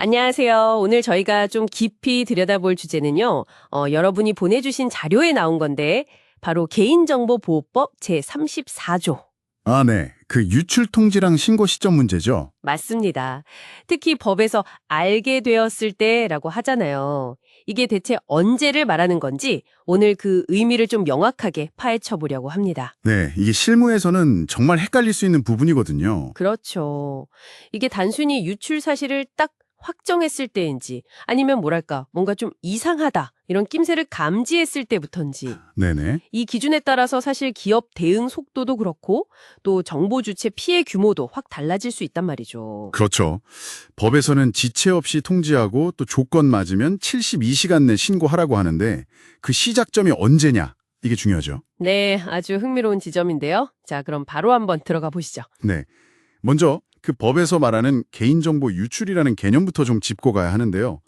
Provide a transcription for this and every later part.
안녕하세요. 오늘 저희가 좀 깊이 들여다볼 주제는요. 여러분이 보내주신 자료에 나온 건데 바로 개인정보보호법 제34조. 아, 네. 그 유출 통지랑 신고 시점 문제죠. 맞습니다. 특히 법에서 알게 되었을 때라고 하잖아요. 이게 대체 언제를 말하는 건지 오늘 그 의미를 좀 명확하게 파헤쳐 보려고 합니다. 네, 이게 실무에서는 정말 헷갈릴 수 있는 부분이거든요. 그렇죠. 이게 단순히 유출 사실을 딱 확정했을 때인지 아니면 뭐랄까 뭔가 좀 이상하다 이런 낌새를 감지했을 때부터인지 네네. 이 기준에 따라서 사실 기업 대응 속도도 그렇고 또 정보 주체 피해 규모도 확 달라질 수 있단 말이죠. 그렇죠. 법에서는 지체 없이 통지하고 또 조건 맞으면 72시간 내 신고하라고 하는데 그 시작점이 언제냐? 이게 중요하죠. 네, 아주 흥미로운 지점인데요. 자, 그럼 바로 한번 들어가 보시죠. 네. 먼저 그 법에서 말하는 개인정보 유출이라는 개념부터 좀 짚고 가야 하는데요.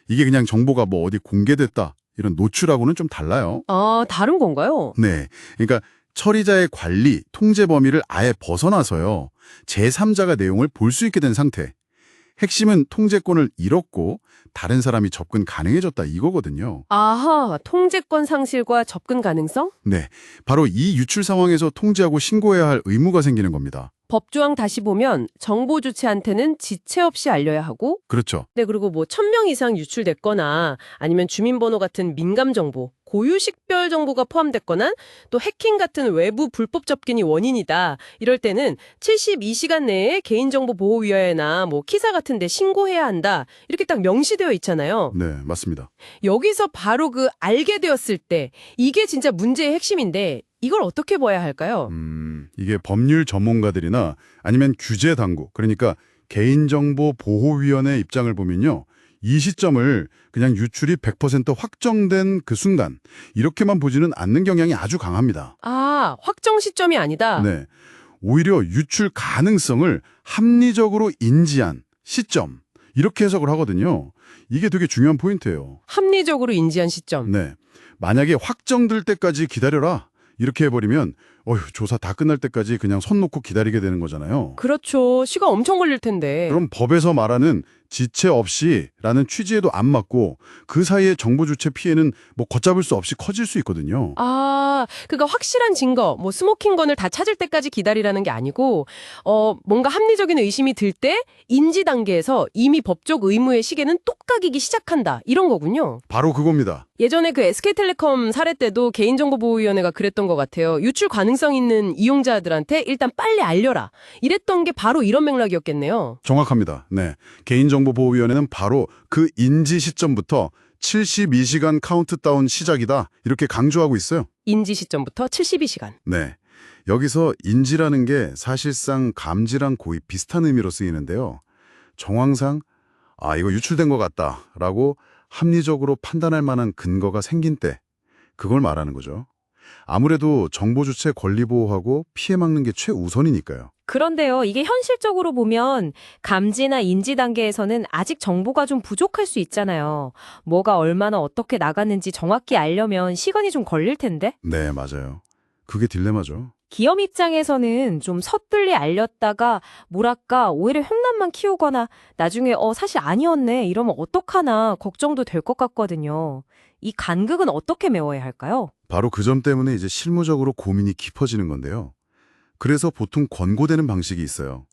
이게 그냥 정보가 뭐 어디 공개됐다 이런 노출하고는 좀 달라요. 아, 다른 건가요? 네. 그러니까 처리자의 관리, 통제 범위를 아예 벗어나서요. 제3자가 내용을 볼 수 있게 된 상태. 핵심은 통제권을 잃었고 다른 사람이 접근 가능해졌다 이거거든요. 아하, 통제권 상실과 접근 가능성? 네. 바로 이 유출 상황에서 통제하고 신고해야 할 의무가 생기는 겁니다. 법조항 다시 보면 정보 주체한테는 지체 없이 알려야 하고 그렇죠. 네, 그리고 뭐 1000명 이상 유출됐거나 아니면 주민번호 같은 민감 정보, 고유 식별 정보가 포함됐거나 또 해킹 같은 외부 불법 접근이 원인이다. 이럴 때는 72시간 내에 개인정보보호위원회나 뭐 키사 같은 데 신고해야 한다. 이렇게 딱 명시되어 있잖아요. 네, 맞습니다. 여기서 바로 그 알게 되었을 때 이게 진짜 문제의 핵심인데 이걸 어떻게 봐야 할까요? 이게 법률 전문가들이나 아니면 규제 당국, 그러니까 개인정보보호위원회 입장을 보면요. 이 시점을 그냥 유출이 100% 확정된 그 순간 이렇게만 보지는 않는 경향이 아주 강합니다. 아, 확정 시점이 아니다. 네, 오히려 유출 가능성을 합리적으로 인지한 시점 이렇게 해석을 하거든요. 이게 되게 중요한 포인트예요. 합리적으로 인지한 시점. 네, 만약에 확정될 때까지 기다려라 이렇게 해버리면 조사 다 끝날 때까지 그냥 손 놓고 기다리게 되는 거잖아요. 그렇죠. 시간 엄청 걸릴 텐데. 그럼 법에서 말하는 지체 없이라는 취지에도 안 맞고 그 사이에 정보 주체 피해는 뭐 걷잡을 수 없이 커질 수 있거든요. 아, 그러니까 확실한 증거, 뭐 스모킹건을 다 찾을 때까지 기다리라는 게 아니고 뭔가 합리적인 의심이 들 때 인지 단계에서 이미 법적 의무의 시계는 똑각이기 시작한다. 이런 거군요. 바로 그겁니다. 예전에 그 SK텔레콤 사례 때도 개인정보보호위원회가 그랬던 것 같아요. 유출 가능성 있는 이용자들한테 일단 빨리 알려라. 이랬던 게 바로 이런 맥락이었겠네요. 정확합니다. 네, 개인정보보호위원회는 바로 그 인지 시점부터 72시간 카운트다운 시작이다 이렇게 강조하고 있어요. 인지 시점부터 72시간. 네, 여기서 인지라는 게 사실상 감지랑 거의 비슷한 의미로 쓰이는데요. 정황상 이거 유출된 것 같다라고 합리적으로 판단할 만한 근거가 생긴 때 그걸 말하는 거죠. 아무래도 정보 주체 권리 보호하고 피해 막는 게 최우선이니까요. 그런데요, 이게 현실적으로 보면 감지나 인지 단계에서는 아직 정보가 좀 부족할 수 있잖아요. 뭐가 얼마나 어떻게 나갔는지 정확히 알려면 시간이 좀 걸릴 텐데? 네, 맞아요. 그게 딜레마죠. 기업 입장에서는 좀 섣불리 알렸다가 뭐랄까 오히려 흉난만 키우거나 나중에 사실 아니었네 이러면 어떡하나 걱정도 될 것 같거든요. 이 간극은 어떻게 메워야 할까요? 바로 그 점 때문에 이제 실무적으로 고민이 깊어지는 건데요. 그래서 보통 권고되는 방식이 있어요.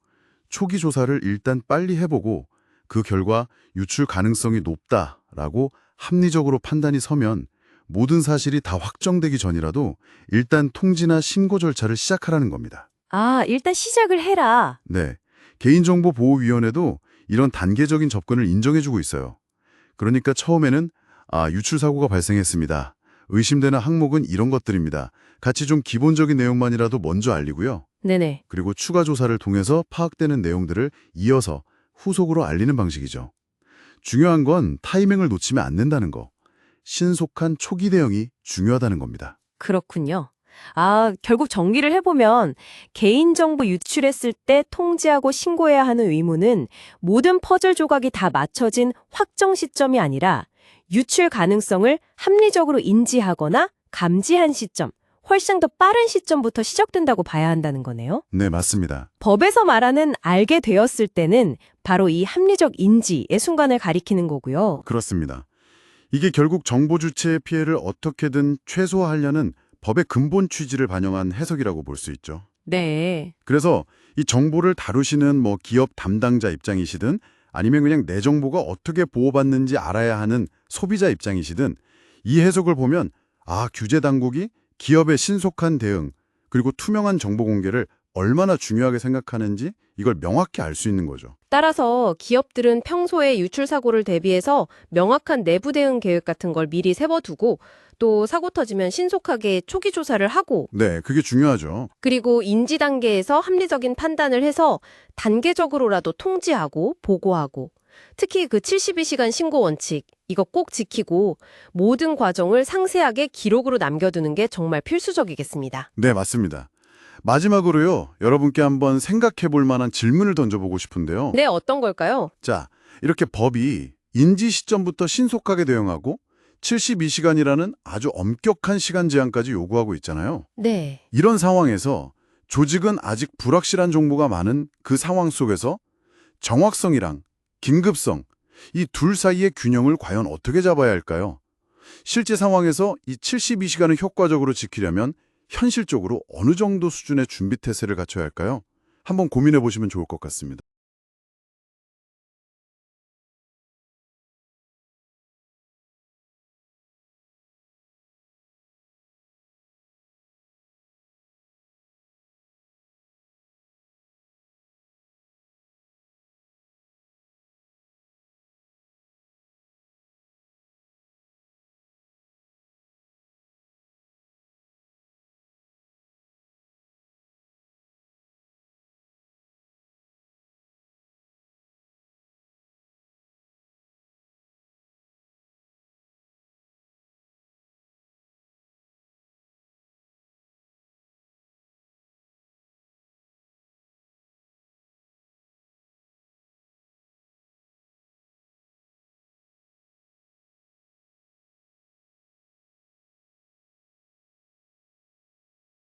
초기 조사를 일단 빨리 해보고 그 결과 유출 가능성이 높다라고 합리적으로 판단이 서면 모든 사실이 다 확정되기 전이라도 일단 통지나 신고 절차를 시작하라는 겁니다. 아, 일단 시작을 해라. 네, 개인정보보호위원회도 이런 단계적인 접근을 인정해주고 있어요. 그러니까 처음에는 유출 사고가 발생했습니다. 의심되는 항목은 이런 것들입니다. 같이 좀 기본적인 내용만이라도 먼저 알리고요. 네네. 그리고 추가 조사를 통해서 파악되는 내용들을 이어서 후속으로 알리는 방식이죠. 중요한 건 타이밍을 놓치면 안 된다는 거. 신속한 초기 대응이 중요하다는 겁니다. 그렇군요. 아, 결국 정리를 해보면 개인정보 유출했을 때 통지하고 신고해야 하는 의무는 모든 퍼즐 조각이 다 맞춰진 확정 시점이 아니라 유출 가능성을 합리적으로 인지하거나 감지한 시점, 훨씬 더 빠른 시점부터 시작된다고 봐야 한다는 거네요. 네, 맞습니다. 법에서 말하는 알게 되었을 때는 바로 이 합리적 인지의 순간을 가리키는 거고요. 그렇습니다. 이게 결국 정보 주체의 피해를 어떻게든 최소화하려는 법의 근본 취지를 반영한 해석이라고 볼 수 있죠. 네. 그래서 이 정보를 다루시는 뭐 기업 담당자 입장이시든 아니면 그냥 내 정보가 어떻게 보호받는지 알아야 하는 소비자 입장이시든 이 해석을 보면 규제 당국이 기업의 신속한 대응 그리고 투명한 정보 공개를 얼마나 중요하게 생각하는지 이걸 명확히 알 수 있는 거죠. 따라서 기업들은 평소에 유출 사고를 대비해서 명확한 내부 대응 계획 같은 걸 미리 세워두고 또 사고 터지면 신속하게 초기 조사를 하고 네, 그게 중요하죠. 그리고 인지 단계에서 합리적인 판단을 해서 단계적으로라도 통지하고 보고하고 특히 그 72시간 신고 원칙 이거 꼭 지키고 모든 과정을 상세하게 기록으로 남겨두는 게 정말 필수적이겠습니다. 네, 맞습니다. 마지막으로요, 여러분께 한번 생각해 볼 만한 질문을 던져보고 싶은데요. 네, 어떤 걸까요? 자, 이렇게 법이 인지 시점부터 신속하게 대응하고 72시간이라는 아주 엄격한 시간 제한까지 요구하고 있잖아요. 네. 이런 상황에서 조직은 아직 불확실한 정보가 많은 그 상황 속에서 정확성이랑 긴급성, 이 둘 사이의 균형을 과연 어떻게 잡아야 할까요? 실제 상황에서 이 72시간을 효과적으로 지키려면 현실적으로 어느 정도 수준의 준비 태세를 갖춰야 할까요? 한번 고민해 보시면 좋을 것 같습니다.